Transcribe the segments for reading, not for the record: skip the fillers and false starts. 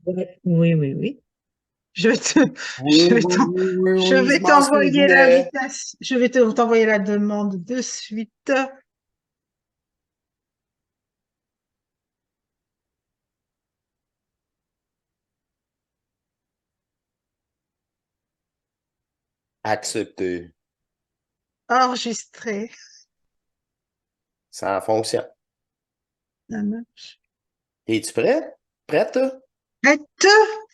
Ouais. Oui, oui, oui. Je vais te, Oui, je vais oui, t'en- oui, oui, je oui, je vais m'en t'envoyer souvenais. l'invitation. Je vais t'envoyer la demande de suite. Accepté. Enregistré. Ça fonctionne. Ça marche. Es-tu prêt? Prête? Prête?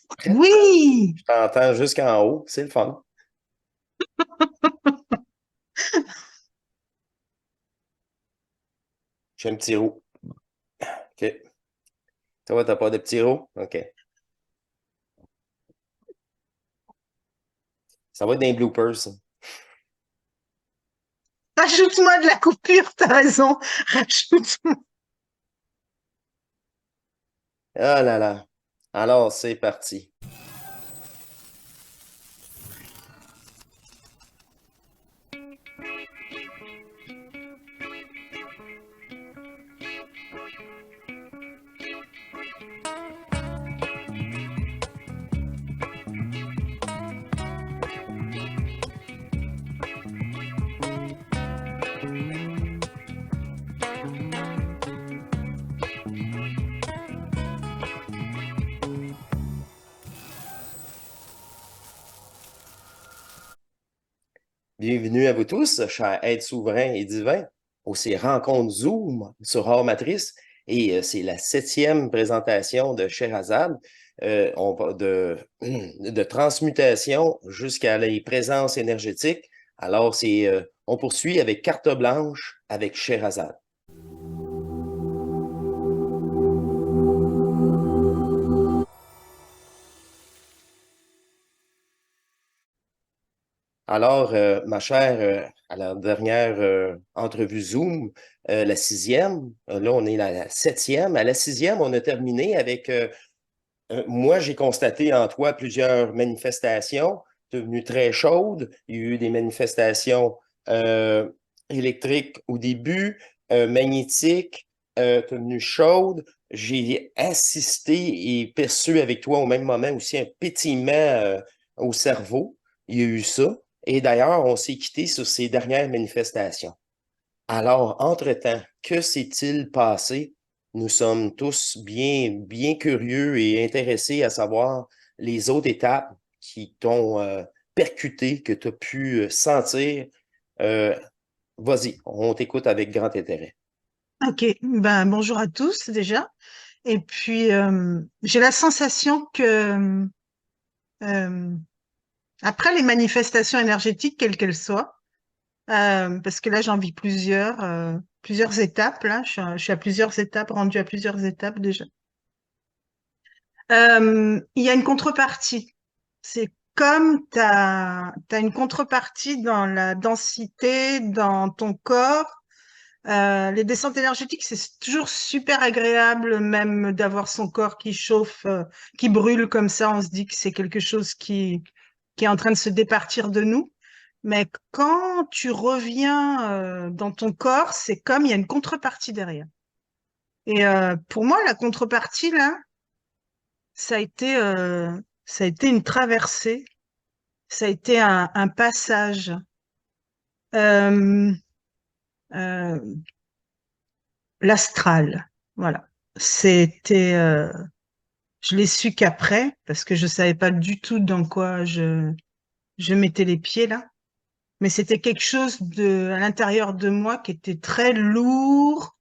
Prête? Oui. Je t'entends jusqu'en haut. C'est le fun. J'ai un petit roux. OK. Toi, t'as pas de petit roux? OK. Ça va être des bloopers, ça. Rajoute-moi de la coupure, t'as raison. Rajoute-moi. Ah là là. Alors, c'est parti. Bienvenue à vous tous, chers êtres souverains et divins, aux ces rencontres Zoom sur Hors Matrice. Et c'est la 7e présentation de Sherazade, de transmutation jusqu'à les présences énergétiques. Alors, on poursuit avec carte blanche avec Sherazade. Alors, ma chère, à la dernière entrevue Zoom, la 6e, là, on est la 7e. À la 6e, on a terminé avec, moi, j'ai constaté en toi plusieurs manifestations devenues très chaudes. Il y a eu des manifestations euh, électriques au début, magnétiques, devenues chaudes. J'ai assisté et perçu avec toi au même moment aussi un pétillement au cerveau. Il y a eu ça. Et d'ailleurs, on s'est quitté sur ces dernières manifestations. Alors, entre-temps, que s'est-il passé? Nous sommes tous bien, bien curieux et intéressés à savoir les autres étapes qui t'ont percuté, que tu as pu sentir. Euh, Vas-y, on t'écoute avec grand intérêt. Ok, ben bonjour à tous déjà. Et puis j'ai la sensation que euh, après les manifestations énergétiques, quelles qu'elles soient, parce que là j'en vis plusieurs étapes là, je suis à plusieurs étapes, rendue à plusieurs étapes déjà. Il y a une contrepartie. C'est comme tu as une contrepartie dans la densité, dans ton corps. Les descentes énergétiques, c'est toujours super agréable, même d'avoir son corps qui chauffe, qui brûle comme ça. On se dit que c'est quelque chose qui est en train de se départir de nous. Mais quand tu reviens dans ton corps, c'est comme il y a une contrepartie derrière. Et pour moi, la contrepartie, là, ça a été, euh, ça a été une traversée, ça a été un passage. Euh, euh, L'astral, voilà. C'était, je l'ai su qu'après, parce que je savais pas du tout dans quoi je mettais les pieds là. Mais c'était quelque chose à l'intérieur de moi qui était très lourd,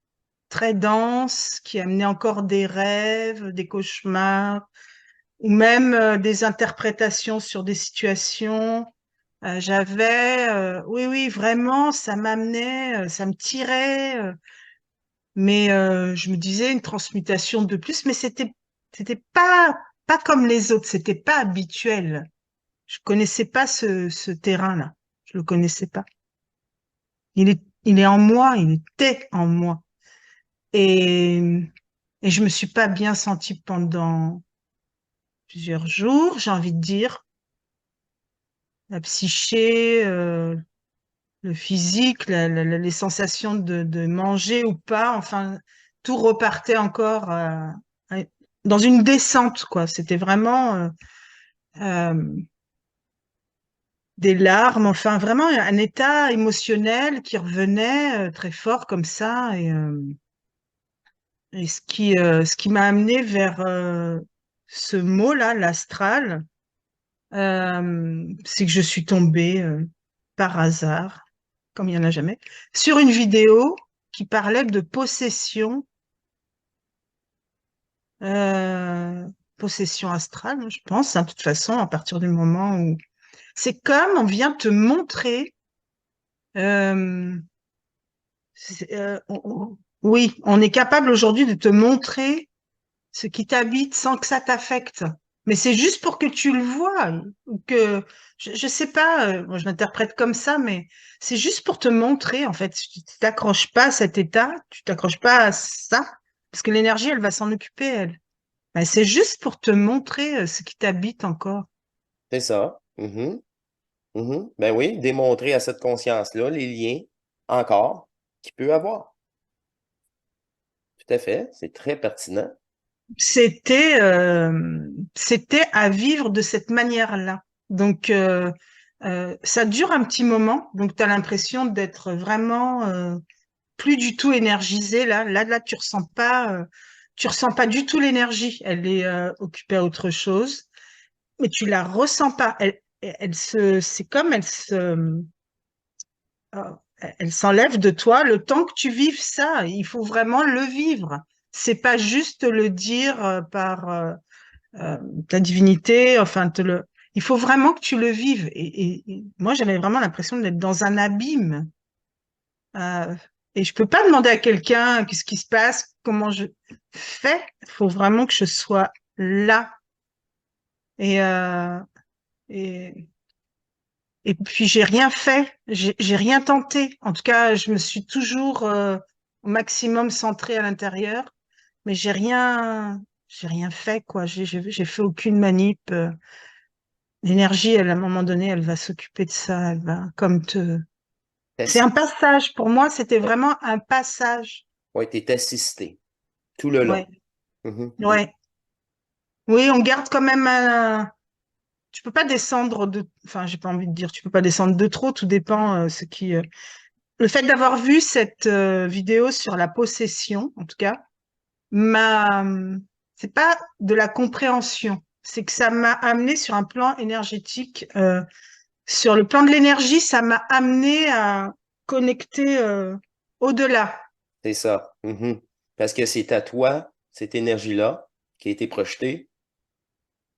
très dense, qui amenait encore des rêves, des cauchemars, ou même des interprétations sur des situations. Oui, oui, vraiment, ça m'amenait, ça me tirait. Mais je me disais une transmutation de plus, mais c'était pas comme les autres, c'était pas habituel. Je connaissais pas ce terrain-là. Je le connaissais pas. Il est en moi, il était en moi. Et, et je me suis pas bien sentie pendant plusieurs jours, j'ai envie de dire. La psyché, le physique, les sensations de manger ou pas, enfin, tout repartait encore. dans une descente, quoi. C'était vraiment euh, des larmes, enfin vraiment un état émotionnel qui revenait très fort comme ça. Et ce qui m'a amené vers ce mot-là, l'astral, c'est que je suis tombée par hasard, comme il n'y en a jamais, sur une vidéo qui parlait de possession, euh, possession astrale, je pense, hein, de toute façon, à partir du moment où... C'est comme on vient te montrer... euh, oui, on est capable aujourd'hui de te montrer ce qui t'habite sans que ça t'affecte. Mais c'est juste pour que tu le vois, ou que je sais pas, moi je l'interprète comme ça, mais c'est juste pour te montrer en fait. Tu t'accroches pas à cet état, tu t'accroches pas à ça, parce que l'énergie elle va s'en occuper elle. Ben, c'est juste pour te montrer ce qui t'habite encore. C'est ça. Mhm, mhm. Ben oui, démontrer à cette conscience-là les liens encore qu'il peut avoir. Tout à fait. C'est très pertinent. C'était à vivre de cette manière-là. Donc ça dure un petit moment, donc tu as l'impression d'être vraiment plus du tout énergisé là tu ressens pas du tout l'énergie. Elle est occupée à autre chose, mais tu la ressens pas. C'est comme euh, elle s'enlève de toi le temps que tu vives ça. Il faut vraiment le vivre. C'est pas juste le dire par euh, ta divinité. Enfin, il faut vraiment que tu le vives. Et moi, j'avais vraiment l'impression d'être dans un abîme. Euh, et je peux pas demander à quelqu'un qu'est-ce qui se passe, comment je fais. Il faut vraiment que je sois là. Et, euh, et, et puis j'ai rien fait, j'ai rien tenté. En tout cas, je me suis toujours au maximum centrée à l'intérieur, mais j'ai rien fait quoi. J'ai fait aucune manip. L'énergie, elle, à un moment donné, elle va s'occuper de ça. Elle va comme te. C'est un passage. Pour moi, c'était vraiment un passage. Oui, tu es assisté tout le long. Ouais, Mhm, mhm. ouais. Oui, on garde quand même un. Tu peux pas descendre de. Enfin, j'ai pas envie de dire, tu peux pas descendre de trop. Tout dépend ce qui. Le fait d'avoir vu cette vidéo sur la possession, en tout cas, m'a. C'est pas de la compréhension. C'est que ça m'a amené sur un plan énergétique. Sur le plan de l'énergie, ça m'a amené à connecter au-delà. C'est ça. Mhm. Parce que c'est à toi, cette énergie-là, qui a été projetée,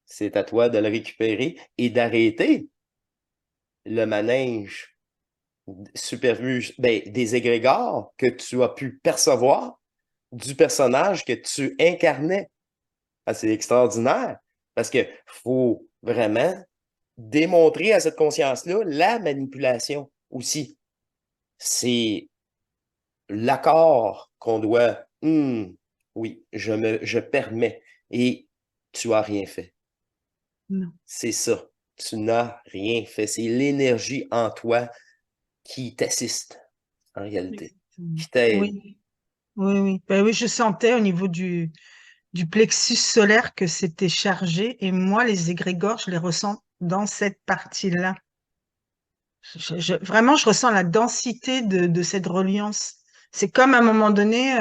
c'est à toi de la récupérer et d'arrêter le manège supervu, ben, des égrégores que tu as pu percevoir du personnage que tu incarnais. Ah, c'est extraordinaire parce que faut vraiment démontrer à cette conscience-là la manipulation aussi. C'est l'accord qu'on doit, oui, je permets et tu as rien fait. Non. C'est ça. Tu n'as rien fait. C'est l'énergie en toi qui t'assiste, en réalité, Exactement. qui t'aide. Oui, oui, oui. Ben oui, je sentais au niveau du plexus solaire que c'était chargé et moi, les égrégores, je les ressens dans cette partie-là. Vraiment, je ressens la densité de cette reliance. C'est comme à un moment donné,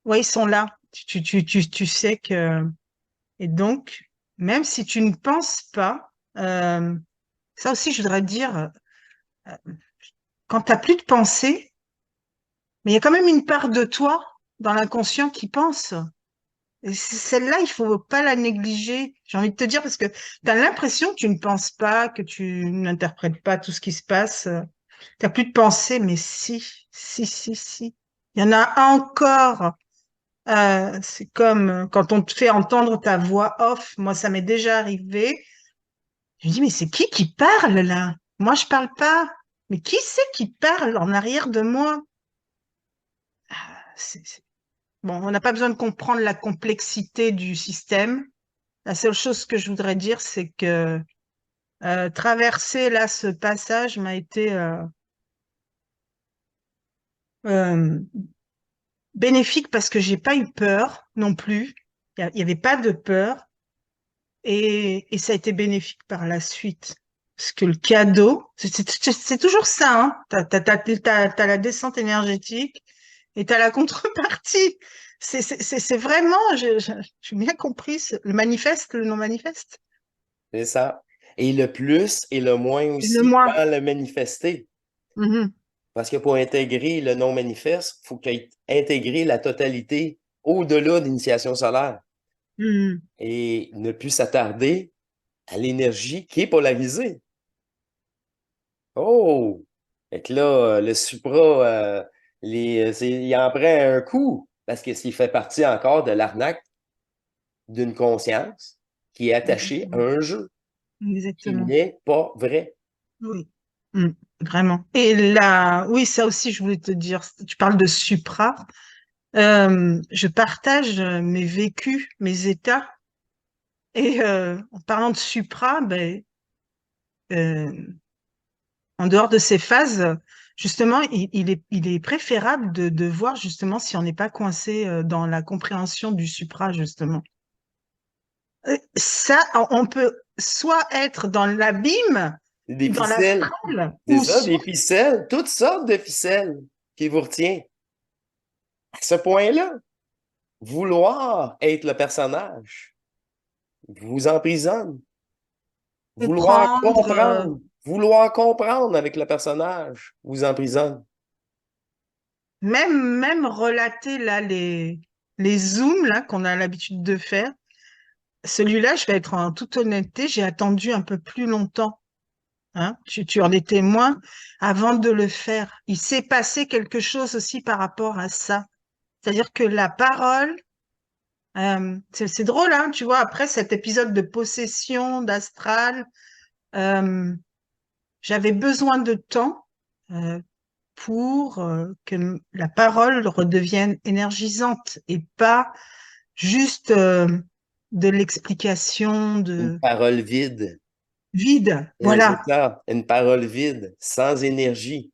ouais, ils sont là. Tu sais que... Et donc, même si tu ne penses pas, ça aussi, je voudrais dire, euh, quand tu n'as plus de pensée, mais il y a quand même une part de toi dans l'inconscient qui pense. Et celle-là, il faut pas la négliger. J'ai envie de te dire parce que tu as l'impression que tu ne penses pas, que tu n'interprètes pas tout ce qui se passe. Tu n'as plus de pensée, mais si, si, si, si. Il y en a encore. C'est comme quand on te fait entendre ta voix off. Moi, ça m'est déjà arrivé. Je me dis, mais c'est qui parle là? Moi, je parle pas. Mais qui c'est qui parle en arrière de moi? Bon, on n'a pas besoin de comprendre la complexité du système. La seule chose que je voudrais dire, c'est que traverser là ce passage m'a été euh, bénéfique parce que j'ai pas eu peur non plus. Il y avait pas de peur et ça a été bénéfique par la suite. Parce que le cadeau, c'est toujours ça, hein. T'as la descente énergétique et t'as la contrepartie. C'est vraiment, j'ai bien compris le manifeste, le non-manifeste. C'est ça. Et le plus et le moins Et le aussi moins. dans le manifester. Mhm. Parce que pour intégrer le non-manifeste, il faut qu'il ait intégré la totalité au-delà de l'initiation solaire Mhm. et ne plus s'attarder à l'énergie qui est polarisée. Oh! Fait que là, le supra, il en prend un coup parce que s'il fait partie encore de l'arnaque d'une conscience qui est attachée à Exactement. un jeu qui Exactement. n'est pas vrai. Oui. Mhm. Vraiment. Et là, oui, ça aussi, je voulais te dire, tu parles de supra. Je partage mes vécus, mes états. Et en parlant de supra, ben, euh, en dehors de ces phases, justement, il est préférable de voir justement si on n'est pas coincé dans la compréhension du supra, justement. Ça, on peut soit être dans l'abîme, Des dans ficelles, l'astral, c'est ou ça, soit des ficelles, toutes sortes de ficelles qui vous retient. À ce point-là, vouloir être le personnage vous emprisonne. comprendre, Vouloir comprendre avec le personnage vous emprisonne. même relater là les zooms là qu'on a l'habitude de faire. Celui-là, je vais être en toute honnêteté, j'ai attendu un peu plus longtemps. Hein, tu en es témoin avant de le faire. Il s'est passé quelque chose aussi par rapport à ça. C'est-à-dire que la parole, c'est drôle, hein, tu vois, après cet épisode de possession d'astral, euh, j'avais besoin de temps euh, pour que la parole redevienne énergisante et pas juste de l'explication Une de parole vide. vide. C'est Voilà. ça, une parole vide, sans énergie,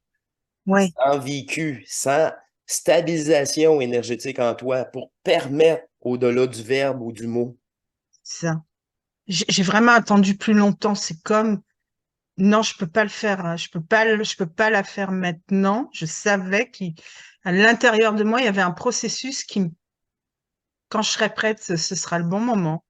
Ouais, sans vécu, sans stabilisation énergétique en toi pour permettre au-delà du verbe ou du mot. ça. J'ai vraiment attendu plus longtemps. C'est comme, non, je peux pas le faire. Hein. Je peux pas la faire maintenant. Je savais qu'à l'intérieur de moi, il y avait un processus quand je serai prête, ce sera le bon moment.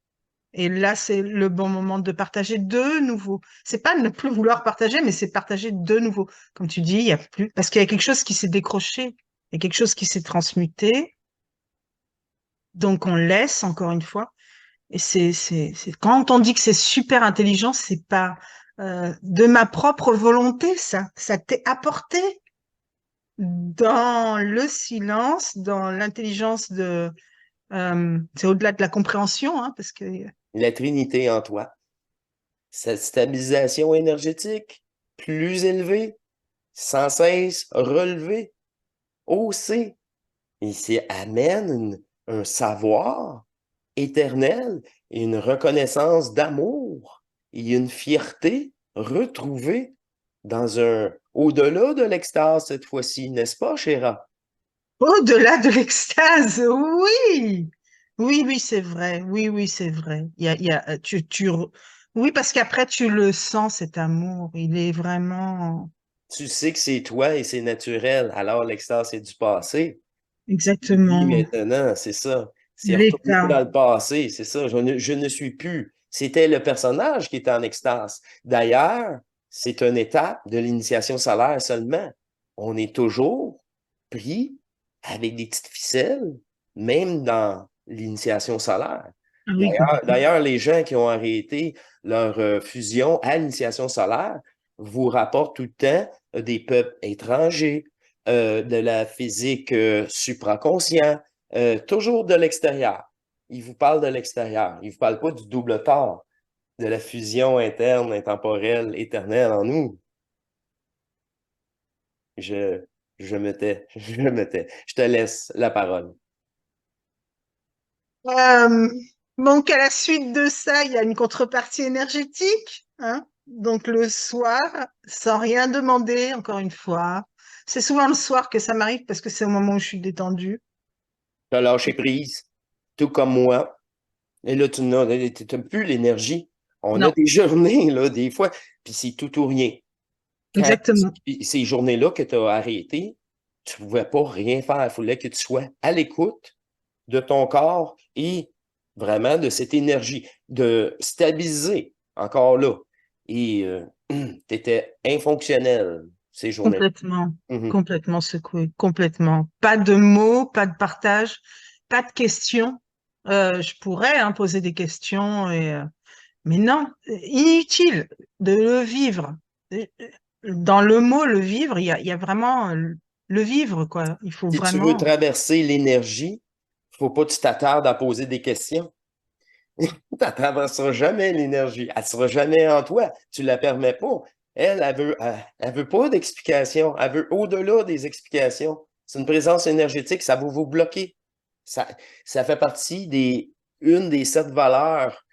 Et là, c'est le bon moment de partager de nouveau. C'est pas ne plus vouloir partager, mais c'est partager de nouveau. Comme tu dis, il y a plus, parce qu'il y a quelque chose qui s'est décroché. Il y a quelque chose qui s'est transmuté. Donc, on laisse, encore une fois. Et quand on dit que c'est super intelligent, c'est pas de ma propre volonté, ça. Ça t'est apporté dans le silence, dans l'intelligence c'est au-delà de la compréhension, hein, parce que La Trinité en toi. Cette stabilisation énergétique plus élevée, sans cesse relevée, haussée. Et c'est amène un savoir éternel et une reconnaissance d'amour et une fierté retrouvée dans au-delà de l'extase cette fois-ci, n'est-ce pas, Chéra? au-delà de l'extase, oui, oui, oui, c'est vrai, oui, oui, c'est vrai. Il y a, oui, parce qu'après tu le sens cet amour, il est vraiment Tu sais que c'est toi et c'est naturel, alors l'extase est du passé. Tu vis exactement maintenant, c'est ça. C'est retourner l'état. dans le passé, c'est ça. Je ne suis plus. C'était le personnage qui était en extase. D'ailleurs, c'est une étape de l'initiation solaire seulement. On est toujours pris avec des petites ficelles, même dans l'initiation solaire. Ah oui, complètement. D'ailleurs, les gens qui ont arrêté leur fusion à l'initiation solaire vous rapportent tout le temps des peuples étrangers, de la physique supraconscient, toujours de l'extérieur. Ils vous parlent de l'extérieur. Ils ne vous parlent pas du double tort, de la fusion interne, intemporelle, éternelle en nous. Je, je me tais, je me tais. Je te laisse la parole. Euh, donc, à la suite de ça, il y a une contrepartie énergétique, hein. Donc, le soir, sans rien demander, encore une fois. C'est souvent le soir que ça m'arrive parce que c'est au moment où je suis détendue. Tu as lâché prise, tout comme moi. Et là, tu n'as plus l'énergie. On a Non, des journées, là, des fois, puis c'est tout ou rien. Quand exactement, ces journées-là que tu as arrêtées, tu ne pouvais pas rien faire. Il fallait que tu sois à l'écoute de ton corps et vraiment de cette énergie, de stabiliser encore là. Et tu étais infonctionnel ces journées. complètement, Mhm. complètement secoué, complètement. Pas de mots, pas de partage, pas de questions. Je pourrais hein, poser des questions, mais non, inutile de le vivre. Euh, Dans le mot le vivre, il y a vraiment le vivre, quoi. Il faut Si tu veux vraiment. traverser l'énergie, il ne faut pas que tu t'attardes à poser des questions. Tu ne traverseras jamais l'énergie. Elle ne sera jamais en toi. Tu ne la permets pas. Elle veut pas d'explication. Elle veut au-delà des explications. C'est une présence énergétique. Ça va vous bloquer. Ça, ça fait partie une des 7 valeurs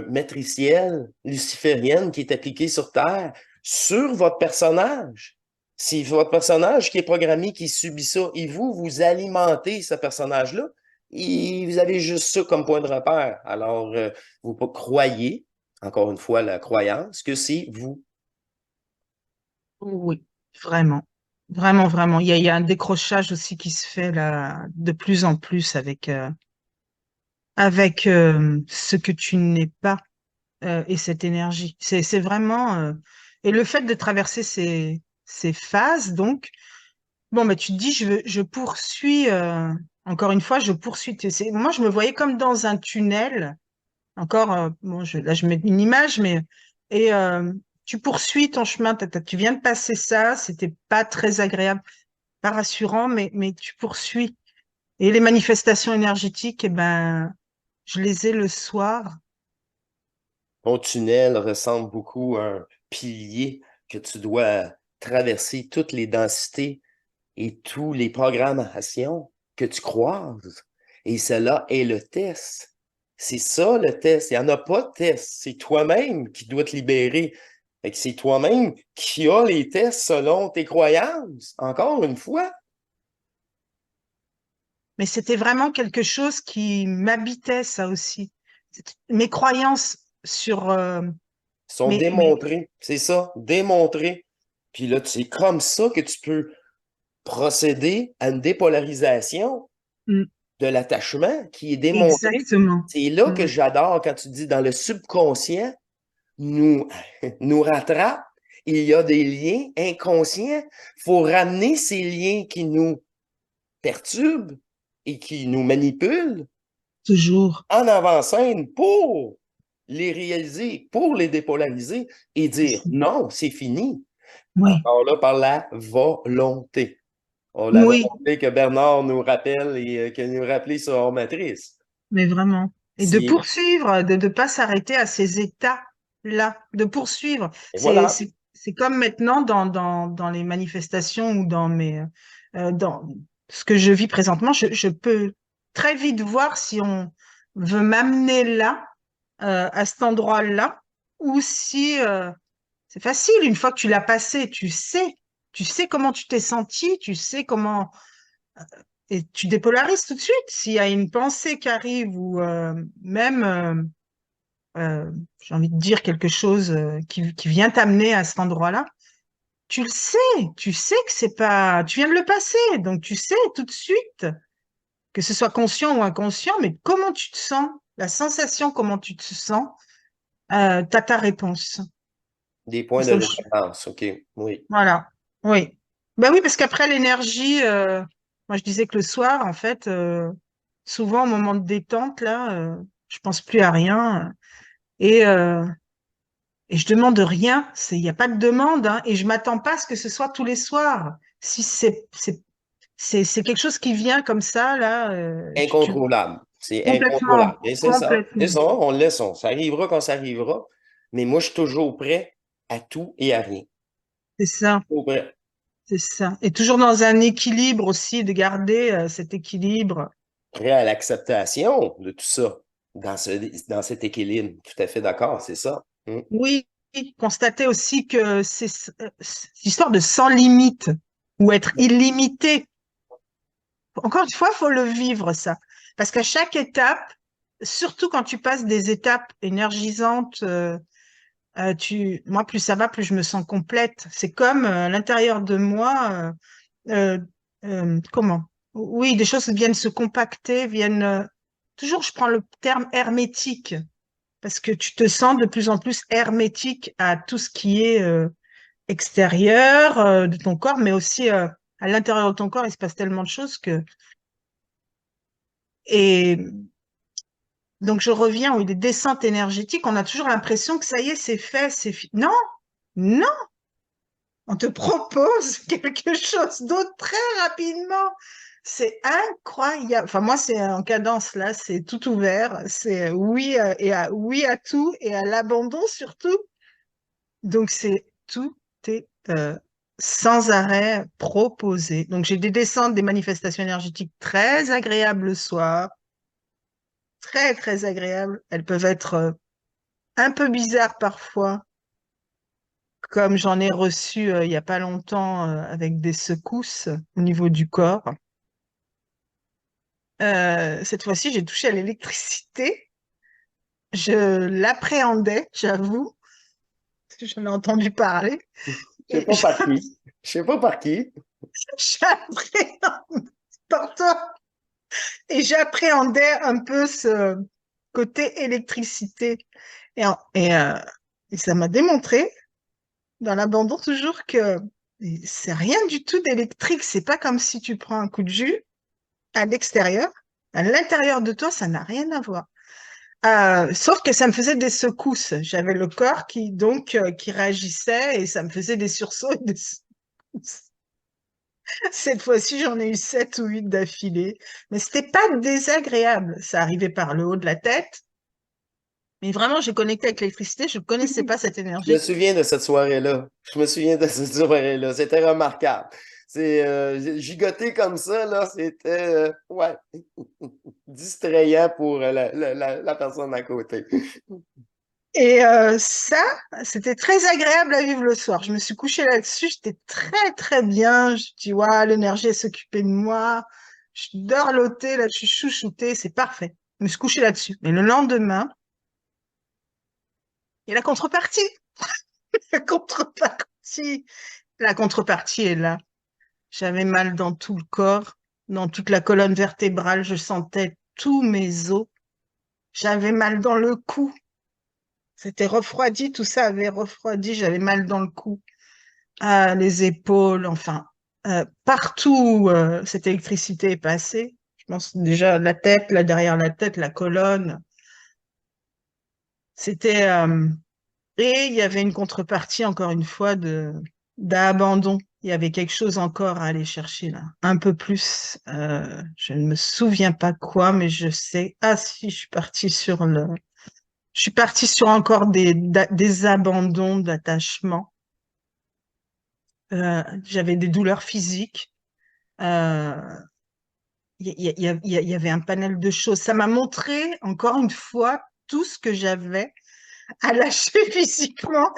matricielles lucifériennes qui est appliquée sur Terre sur votre personnage. C'est votre personnage qui est programmé, qui subit ça. Et vous, vous alimentez ce personnage-là. Et vous avez juste ça comme point de repère. Alors, vous croyez, encore une fois, la croyance, que c'est vous. Oui, vraiment. Vraiment, vraiment. Il y a un décrochage aussi qui se fait là de plus en plus avec ce que tu n'es pas et cette énergie. C'est vraiment. Et le fait de traverser ces phases, donc, bon, bah, tu te dis, je poursuis, encore une fois, je poursuis. Moi, je me voyais comme dans un tunnel. Encore, bon, là, je mets une image, mais. Et tu poursuis ton chemin. Tu viens de passer ça, c'était pas très agréable, pas rassurant, mais tu poursuis. Et les manifestations énergétiques, eh ben, je les ai le soir. Ton tunnel ressemble beaucoup à un pilier que tu dois traverser toutes les densités et tous les programmations que tu croises. Et cela est le test. C'est ça le test. Il n'y en a pas de test. C'est toi-même qui dois te libérer. Fait que c'est toi-même qui as les tests selon tes croyances. Encore une fois, Mais c'était vraiment quelque chose qui m'habitait, ça aussi. Mes croyances sur ils sont mes... démontrés. C'est ça, démontrés. Puis là, c'est comme ça que tu peux procéder à une dépolarisation Mm, de l'attachement qui est démontré. exactement. C'est là que Mm. j'adore quand tu dis dans le subconscient nous, nous rattrape. Il y a des liens inconscients. Il faut ramener ces liens qui nous perturbent et qui nous manipulent Toujours. en avant-scène pour les réaliser, pour les dépolariser et C'est dire ça. non, c'est fini. Oui, Encore là, par la volonté. Oh, la oui, volonté que Bernard nous rappelle et que nous rappelait sur Hors Matrice. mais vraiment. Et de C'est, poursuivre, de ne pas s'arrêter à ces états-là, de poursuivre. et voilà, C'est comme maintenant dans les manifestations ou dans ce que je vis présentement, je peux très vite voir si on veut m'amener là, à cet endroit-là, ou si c'est facile, une fois que tu l'as passé, tu sais comment tu t'es senti, tu sais comment et tu dépolarises tout de suite. S'il y a une pensée qui arrive ou même, j'ai envie de dire quelque chose qui vient t'amener à cet endroit-là, tu sais que c'est pas, tu viens de le passer, donc tu sais tout de suite, que ce soit conscient ou inconscient, mais comment tu te sens, la sensation, comment tu te sens, t'as ta réponse. des points de Ça, je- référence. OK, oui. Voilà, oui. Ben oui, parce qu'après l'énergie, moi je disais que le soir, en fait, souvent au moment de détente, là, je pense plus à rien et, euh, et je demande rien. Il n'y a pas de demande hein, et je m'attends pas à ce que ce soit tous les soirs. Si c'est quelque chose qui vient comme ça, là, Incontrôlable. C'est complètement, incontrôlable. Et c'est ça. C'est complètement. ça. On le laisse. Ça arrivera quand ça arrivera. Mais moi, je suis toujours prêt à tout et à rien. C'est ça, Toujours prêt. c'est ça. Et toujours dans un équilibre aussi, de garder cet équilibre. Prêt à l'acceptation de tout ça. Dans cet équilibre. Tout à fait d'accord. C'est ça. Mm. Oui, constater aussi que c'est l'histoire de sans limite ou être illimité. Encore une fois, il faut le vivre, ça. Parce qu'à chaque étape, surtout quand tu passes des étapes énergisantes, moi, plus ça va, plus je me sens complète. C'est comme à l'intérieur de moi, comment? Oui, des choses viennent se compacter, viennent. Toujours, je prends le terme hermétique, parce que tu te sens de plus en plus hermétique à tout ce qui est extérieur de ton corps, mais aussi à l'intérieur de ton corps, il se passe tellement de choses que. Et donc, je reviens, oui, des descentes énergétiques, on a toujours l'impression que ça y est, c'est fait, c'est fini. Non, non, on te propose quelque chose d'autre très rapidement. C'est incroyable. Enfin, moi, c'est en cadence, là, c'est tout ouvert. C'est oui oui à tout et à l'abandon surtout. Donc, tout est sans arrêt proposé. Donc, j'ai des descentes, des manifestations énergétiques très agréables le soir, très, très agréables. Elles peuvent être un peu bizarres parfois, comme j'en ai reçu il n'y a pas longtemps avec des secousses au niveau du corps. Cette fois-ci, j'ai touché à l'électricité. Je l'appréhendais, j'avoue, parce que j'en ai entendu parler. Je sais Et pas par qui. Je sais pas par qui. j'appréhendais, pardon, et j'appréhendais un peu ce côté électricité. Et, et ça m'a démontré, dans l'abandon toujours, que c'est rien du tout d'électrique. C'est pas comme si tu prends un coup de jus à l'extérieur. À l'intérieur de toi, ça n'a rien à voir. Sauf que ça me faisait des secousses. J'avais le corps qui réagissait et ça me faisait des sursauts et des secousses. Cette fois-ci, j'en ai eu 7 ou 8 d'affilée. Mais c'était pas désagréable. Ça arrivait par le haut de la tête. Mais vraiment, j'ai connecté avec l'électricité. Je ne connaissais pas cette Je me énergie. souviens de cette soirée-là. Je me souviens de cette soirée-là. C'était remarquable. C'est gigoter comme ça, là, c'était ouais, distrayant pour la personne à côté. Et ça, c'était très agréable à vivre le soir. Je me suis couchée là-dessus. J'étais très, très bien. Je dis, ouais, l'énergie, elle s'occupait de moi. Je suis dorlotée, là, je suis chouchoutée. C'est parfait. Je me suis couchée là-dessus. Mais le lendemain, il y a la contrepartie. La contrepartie. La contrepartie est là. J'avais mal dans tout le corps, dans toute la colonne vertébrale. Je sentais tous mes os. J'avais mal dans le cou. C'était refroidi, tout ça avait refroidi. J'avais mal dans le cou, les épaules, enfin, partout où cette électricité est passée. Je pense déjà la tête, là derrière la tête, la colonne. C'était et il y avait une contrepartie encore une fois de d'abandon. Il y avait quelque chose encore à aller chercher là, un peu plus. Je ne me souviens pas quoi, mais je sais. Ah si, je suis partie sur encore des abandons d'attachement. J'avais des douleurs physiques. Euh, il y avait un panel de choses. Ça m'a montré encore une fois tout ce que j'avais à lâcher physiquement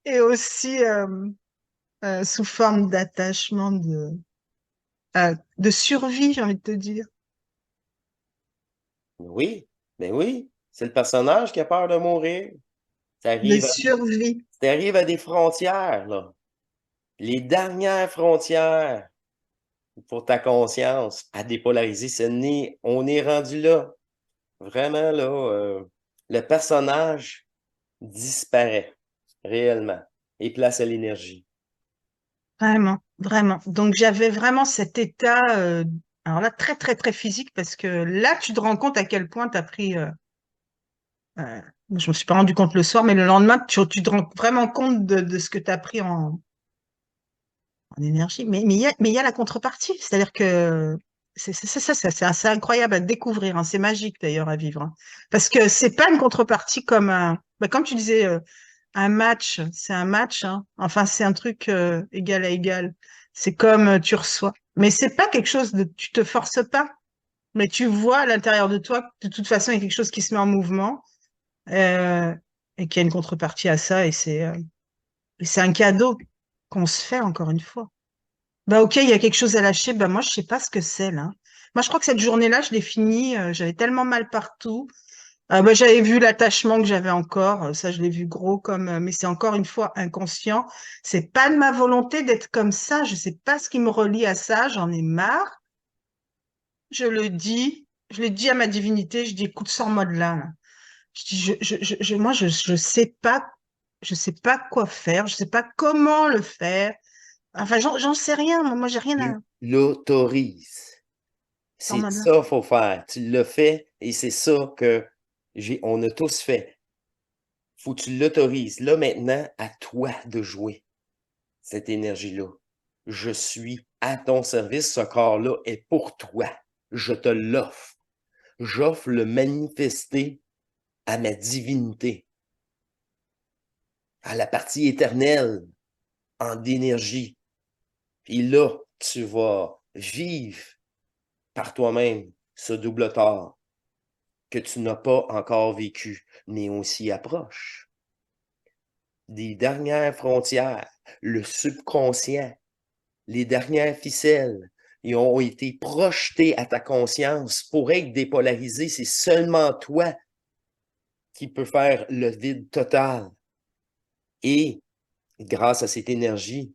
et aussi sous forme d'attachement de survie, j'ai envie de te dire. Oui, mais oui, c'est le personnage qui a peur de mourir. Ça De arrive à des, survie. ça arrive à des frontières, là. Les dernières frontières pour ta conscience à dépolariser. On est rendu là. Vraiment, là, le personnage disparaît réellement et place à l'énergie. Vraiment, vraiment. Donc j'avais vraiment cet état, alors là, très, très, très physique, parce que là, tu te rends compte à quel point tu as pris. Je me suis pas rendu compte le soir, mais le lendemain, tu te rends vraiment compte de ce que tu as pris en énergie. Mais il y a la contrepartie, c'est-à-dire que c'est assez incroyable à découvrir, hein. C'est magique d'ailleurs à vivre, hein. Parce que c'est pas une contrepartie comme comme tu disais, un match, c'est un match, hein. Enfin, c'est un truc égal à égal. C'est comme tu reçois. Mais c'est pas quelque chose tu te forces pas, mais tu vois à l'intérieur de toi que de toute façon, il y a quelque chose qui se met en mouvement euh, et qu'il y a une contrepartie à ça, et c'est un cadeau qu'on se fait encore une fois. Bah ok, il y a quelque chose à lâcher. Bah moi, je sais pas ce que c'est là. Moi, je crois que cette journée-là, je l'ai finie. J'avais tellement mal partout. Bah, j'avais vu l'attachement que j'avais encore. Ça, je l'ai vu gros comme. Mais c'est encore une fois inconscient. C'est pas de ma volonté d'être comme ça. Je sais pas ce qui me relie à ça. J'en ai marre. Je le dis. Je l'ai dit à ma divinité. Je dis, écoute, sors-moi de là, là. Je dis, moi, je sais pas quoi faire. Je sais pas comment le faire. Enfin, j'en sais rien. Moi, j'ai rien à. Tu l'autorises. C'est Sors-moi de là. ça qu'il faut faire. Tu l'as fait et c'est ça que on a tous fait. Faut que tu l'autorises. Là, maintenant, à toi de jouer cette énergie-là. Je suis à ton service. Ce corps-là est pour toi. Je te l'offre. J'offre le manifester à ma divinité, à la partie éternelle en énergie. Puis là, tu vas vivre par toi-même ce double tort que tu n'as pas encore vécu, mais on s'y approche. Des dernières frontières, le subconscient, les dernières ficelles, ils ont été projetées à ta conscience pour être dépolarisés. C'est seulement toi qui peux faire le vide total. Et grâce à cette énergie,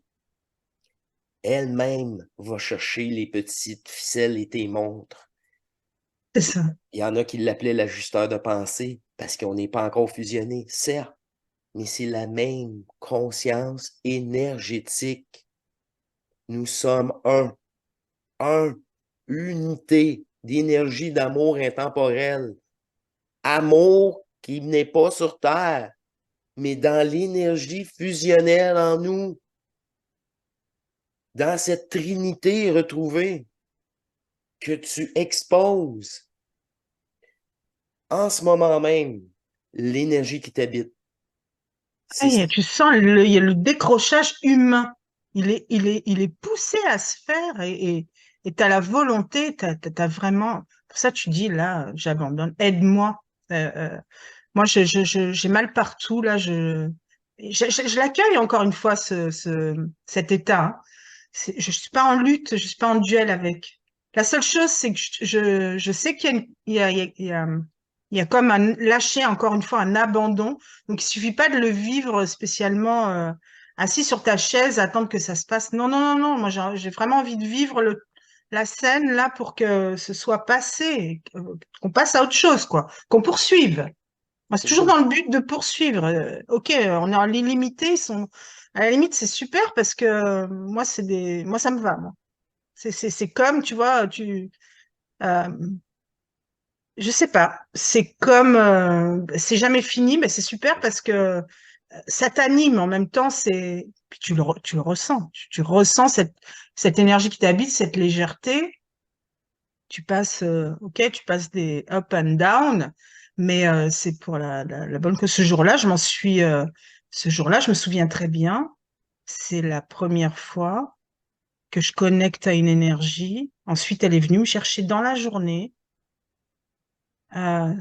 elle-même va chercher les petites ficelles et tes montres. C'est ça. Il y en a qui l'appelaient l'ajusteur de pensée parce qu'on n'est pas encore fusionné, certes, mais c'est la même conscience énergétique. Nous sommes un, unité d'énergie d'amour intemporel. Amour qui n'est pas sur Terre, mais dans l'énergie fusionnelle en nous, dans cette trinité retrouvée que tu exposes en ce moment même l'énergie qui t'habite. C'est Hey, tu sens il y a le décrochage humain. Il est poussé à se faire et t'as la volonté, t'as vraiment. Pour ça, tu dis là, j'abandonne. Aide-moi. Euh, euh, moi, j'ai mal partout là. Je l'accueille encore une fois cet état. Hein. Je suis pas en lutte, je suis pas en duel avec. La seule chose, c'est que je sais qu'il y a, il y a comme un lâcher encore une fois un abandon. Donc il suffit pas de le vivre spécialement assis sur ta chaise, attendre que ça se passe. Non, non, non, non. Moi, j'ai vraiment envie de vivre la scène là pour que ce soit passé, qu'on passe à autre chose, quoi, qu'on poursuive. Moi, c'est toujours beau. dans le but de poursuivre. Ok, on est en illimité, ils sont à la limite, c'est super parce que moi, ça me va. Moi. C'est comme, tu vois, euh, je sais pas, c'est comme, c'est jamais fini, mais c'est super parce que ça t'anime en même temps. Puis tu le ressens, tu ressens cette énergie qui t'habite, cette légèreté. Ok, tu passes des up and down, mais c'est pour la bonne cause. Ce jour-là, je me souviens très bien. C'est la première fois que je connecte à une énergie. Ensuite, elle est venue me chercher dans la journée. Euh,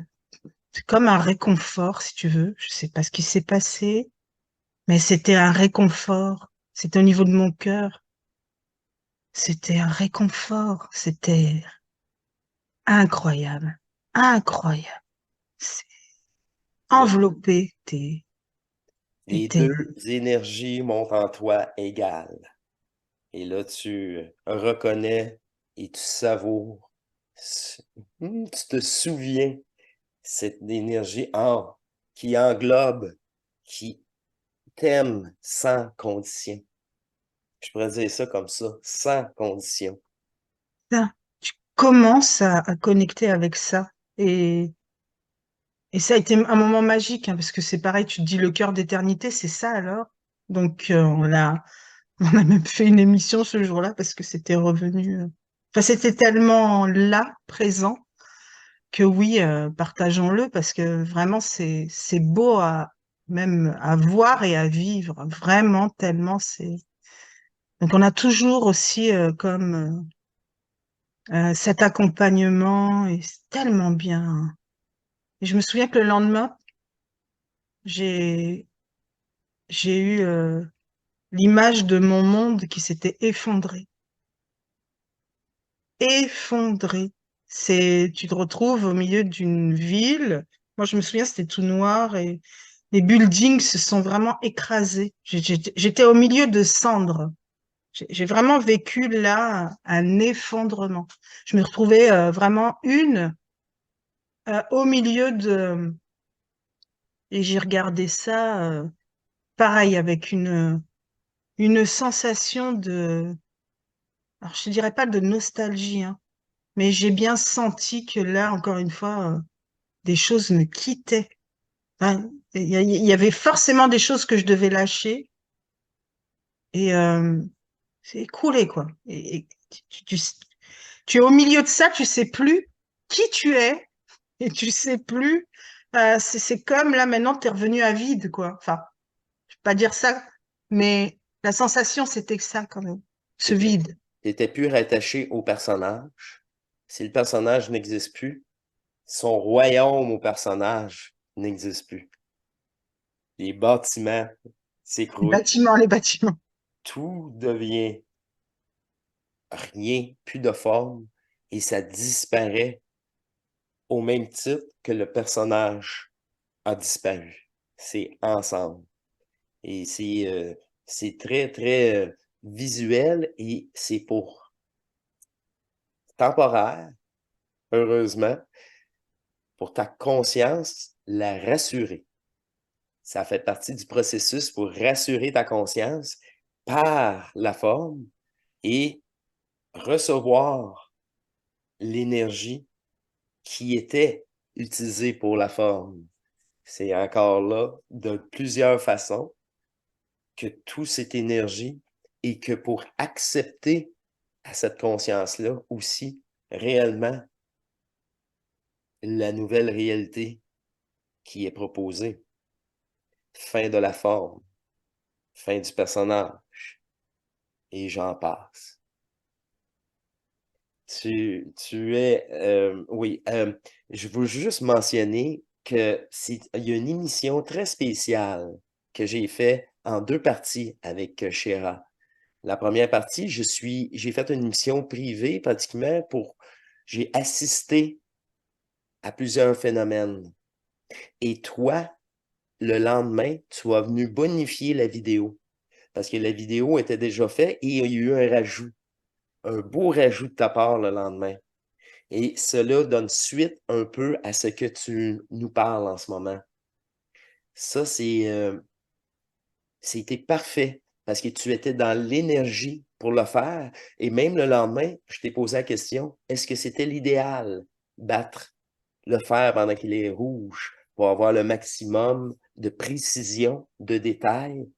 c'est comme un réconfort, si tu veux. Je sais pas ce qui s'est passé, mais c'était un réconfort. C'était au niveau de mon cœur. C'était un réconfort. C'était incroyable. Incroyable. C'est Là, enveloppé. les T'es- deux énergies montent en toi égales. Et là, tu reconnais et tu savoures. Tu te souviens cette énergie qui englobe, qui t'aime sans condition. Je pourrais dire ça comme ça, sans condition. ça, tu commences à connecter avec ça. Et, et ça a été un moment magique, hein, parce que c'est pareil, tu te dis le cœur d'éternité, c'est ça alors. Donc on a même fait une émission ce jour-là parce que c'était revenu. Enfin, c'était tellement là, présent, que oui, partageons-le parce que vraiment c'est beau même à voir et à vivre. Vraiment tellement c'est. Donc on a toujours aussi comme cet accompagnement et c'est tellement bien. Hein. Et je me souviens que le lendemain, j'ai j'ai eu l'image de mon monde qui s'était effondré. effondré. Tu te retrouves au milieu d'une ville. Moi, je me souviens, c'était tout noir et les buildings se sont vraiment écrasés. J'étais au milieu de cendres. J'ai vraiment vécu là un effondrement. Je me retrouvais vraiment au milieu de... Et j'ai regardé ça, pareil, avec une sensation de... Alors, je ne dirais pas de nostalgie, hein, mais j'ai bien senti que là, encore une fois, des choses me quittaient. Enfin, il y avait forcément des choses que je devais lâcher et c'est écroulé, quoi. Et tu es au milieu de ça, tu sais plus qui tu es et tu sais plus. C'est comme là maintenant, tu es revenu à vide, quoi. Enfin, je vais pas dire ça, mais la sensation, c'était que ça quand même, ce T'étais, vide. t'étais plus rattaché au personnage. Si le personnage n'existe plus, son royaume au personnage n'existe plus. Les bâtiments s'écroulent. Les bâtiments. Tout devient rien, plus de forme, et ça disparaît au même titre que le personnage a disparu. C'est ensemble. Et c'est très, très visuel et c'est pour temporaire, heureusement, pour ta conscience, la rassurer. Ça fait partie du processus pour rassurer ta conscience par la forme et recevoir l'énergie qui était utilisée pour la forme. C'est encore là de plusieurs façons que toute cette énergie et que pour accepter à cette conscience-là aussi réellement la nouvelle réalité qui est proposée. Fin de la forme, fin du personnage, et j'en passe. Tu es, oui, je veux juste mentionner que il y a une émission très spéciale que j'ai fait en 2 parties avec Chéra. La première partie, j'ai fait une émission privée pratiquement j'ai assisté à plusieurs phénomènes. Et toi, le lendemain, tu as venu bonifier la vidéo parce que la vidéo était déjà faite et il y a eu un rajout, un beau rajout de ta part le lendemain. Et cela donne suite un peu à ce que tu nous parles en ce moment. Ça, c'était parfait parce que tu étais dans l'énergie pour le faire. Et même le lendemain, je t'ai posé la question, est-ce que c'était l'idéal, battre le fer pendant qu'il est rouge pour avoir le maximum de précision, de détails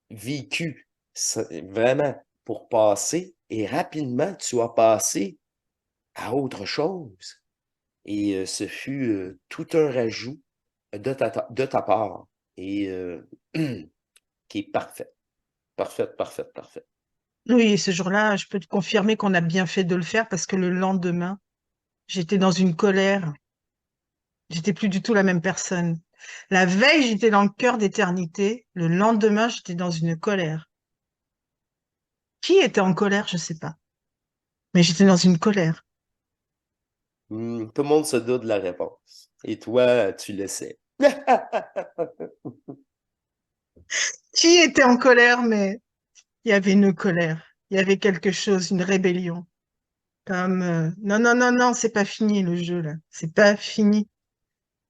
vécu, vraiment pour passer et rapidement, tu as passé à autre chose. Et ce fut tout un rajout de ta part et qui est parfait. Parfait, parfait, parfait. Oui, ce jour-là, je peux te confirmer qu'on a bien fait de le faire parce que le lendemain, j'étais dans une colère. J'étais plus du tout la même personne. La veille, j'étais dans le cœur d'éternité. Le lendemain, j'étais dans une colère. Qui était en colère, je sais pas. Mais j'étais dans une colère. Tout le monde se doute de la réponse. Et toi, tu le sais. Qui était en colère, mais il y avait une colère. Il y avait quelque chose, une rébellion. Comme, non, non, non, non, c'est pas fini le jeu, là. C'est pas fini.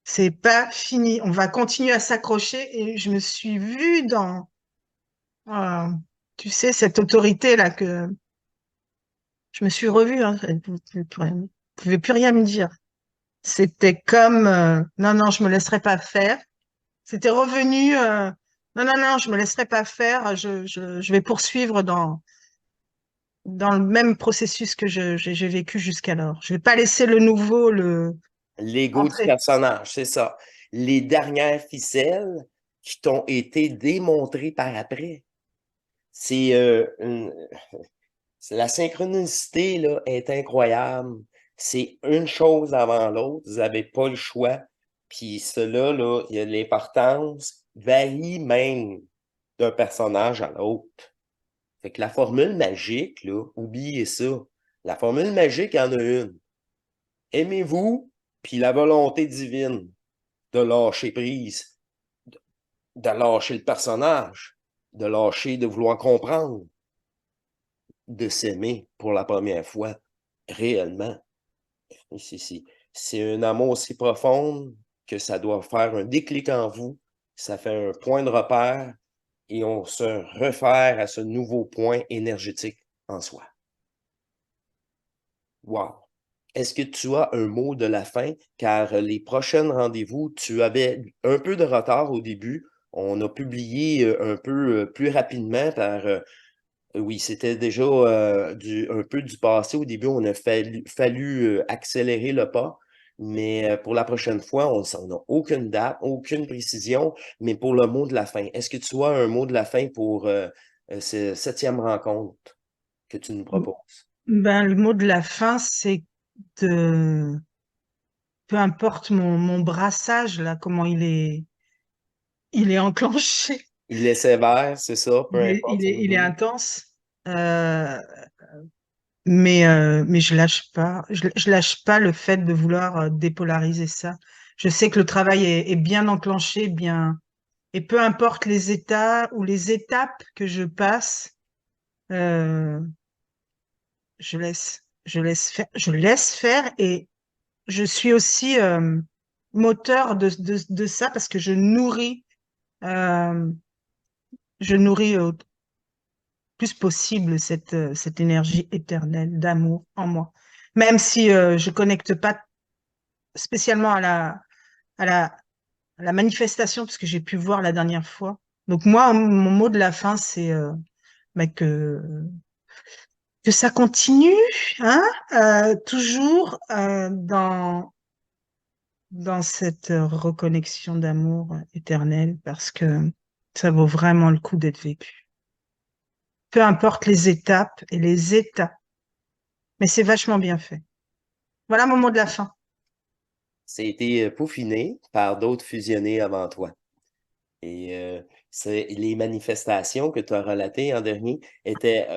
C'est pas fini. On va continuer à s'accrocher et je me suis vue dans, euh, tu sais, cette autorité-là que je me suis revue, hein. Elle pouvait plus rien me dire. C'était comme, non, non, je me laisserai pas faire. C'était revenu, non, non, non, je me laisserai pas faire. Je vais poursuivre dans le même processus que j'ai vécu jusqu'alors. Je vais pas laisser le nouveau L'ego du entrer. personnage, c'est ça. Les dernières ficelles qui t'ont été démontrées par après. C'est la synchronicité là, est incroyable. C'est une chose avant l'autre. Vous n'avez pas le choix. Puis cela, là, il y a l'importance varie même d'un personnage à l'autre. Fait que la formule magique, là, oubliez ça. La formule magique, il y en a une. Aimez-vous, puis la volonté divine de lâcher prise, de lâcher le personnage, de lâcher, de vouloir comprendre, de s'aimer pour la première fois, réellement. C'est un amour aussi profond que ça doit faire un déclic en vous. Ça fait un point de repère et on se réfère à ce nouveau point énergétique en soi. Wow! Est-ce que tu as un mot de la fin? Car les prochains rendez-vous, tu avais un peu de retard au début. On a publié un peu plus rapidement oui, c'était déjà un peu du passé. Au début, on a fallu accélérer le pas. Mais pour la prochaine fois, on n'a aucune date, aucune précision. Mais pour le mot de la fin, est-ce que tu as un mot de la fin pour cette 7e rencontre que tu nous proposes? Ben, le mot de la fin, c'est de, peu importe mon brassage, là, comment il est enclenché, Il est sévère, c'est ça, peu importe. il est Mhm. intense, euh, mais je lâche pas le fait de vouloir dépolariser ça. Je sais que le travail est bien enclenché, bien, et peu importe les états ou les étapes que je passe, euh, je laisse faire et je suis aussi moteur de ça parce que euh, je nourris au plus possible cette énergie éternelle d'amour en moi. Même si je connecte pas spécialement à la, à la manifestation, parce que j'ai pu voir la dernière fois. Donc moi, mon mot de la fin, c'est bah, que ça continue, hein, toujours dans cette reconnexion d'amour éternel, parce que ça vaut vraiment le coup d'être vécu. Peu importe les étapes et les états, mais c'est vachement bien fait. Voilà mon mot de la fin. C'était peaufiné par d'autres fusionnés avant toi. Et les manifestations que tu as relatées en dernier étaient,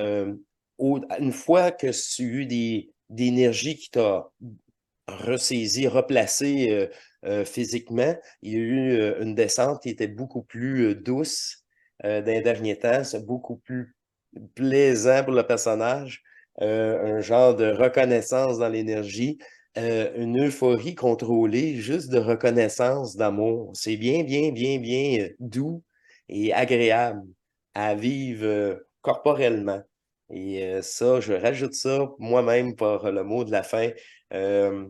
une fois que tu as eu des énergies qui t'a ressaisi, replacé physiquement, il y a eu une descente qui était beaucoup plus douce dans les derniers temps, c'est beaucoup plus plaisant pour le personnage, un genre de reconnaissance dans l'énergie, une euphorie contrôlée, juste de reconnaissance, d'amour. C'est bien, bien, bien, bien doux et agréable à vivre corporellement. Et ça, je rajoute ça moi-même par le mot de la fin. Euh,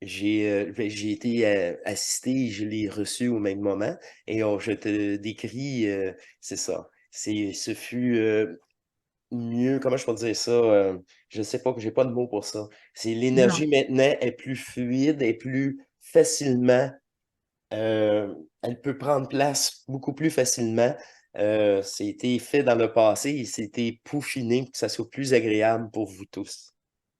j'ai été assisté, je l'ai reçu au même moment et je te décris, c'est ça. Ce fut mieux, comment je peux dire ça? Je sais pas que j'ai pas de mots pour ça. C'est Non. l'énergie maintenant est plus fluide et plus facilement, elle peut prendre place beaucoup plus facilement. C'était fait dans le passé et c'était peaufiné pour que ça soit plus agréable pour vous tous.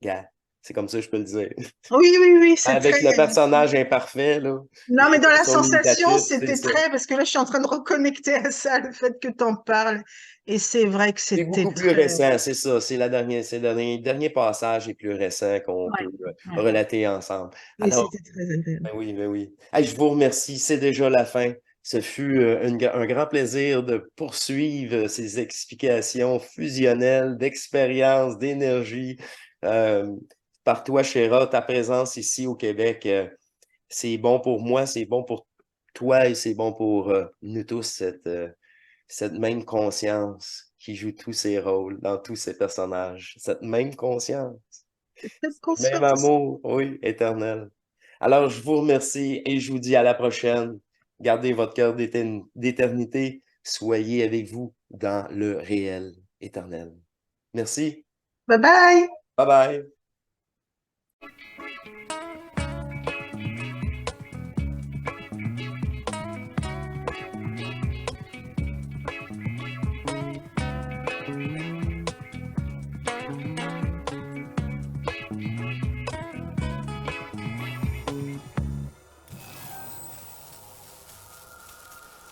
Gars, c'est comme ça que je peux le dire. Oui, oui, oui, c'est très. Avec le personnage imparfait, là, Non, mais les dans mots la sont sensation, limitatifs, c'est c'était ça. très, parce que là, je suis en train de reconnecter à ça, le fait que tu en parles. Et c'est vrai que C'est c'était beaucoup plus très. récent, c'est ça. C'est le dernier passage est plus récent qu'on Ouais, peut ouais. relater ensemble. Et Alors, c'était très agréable. ben oui, ben oui. Hey, je vous remercie, c'est déjà la fin. Ce fut un grand plaisir de poursuivre ces explications fusionnelles d'expérience, d'énergie. Euh, Par toi, Chéra, ta présence ici au Québec, c'est bon pour moi, c'est bon pour toi et c'est bon pour nous tous, cette même conscience qui joue tous ces rôles dans tous ces personnages. Cette même conscience, Cette ce même conscience. amour, oui, éternel. Alors, je vous remercie et je vous dis à la prochaine. Gardez votre cœur d'éternité. Soyez avec vous dans le réel éternel. Merci. Bye bye! Bye bye.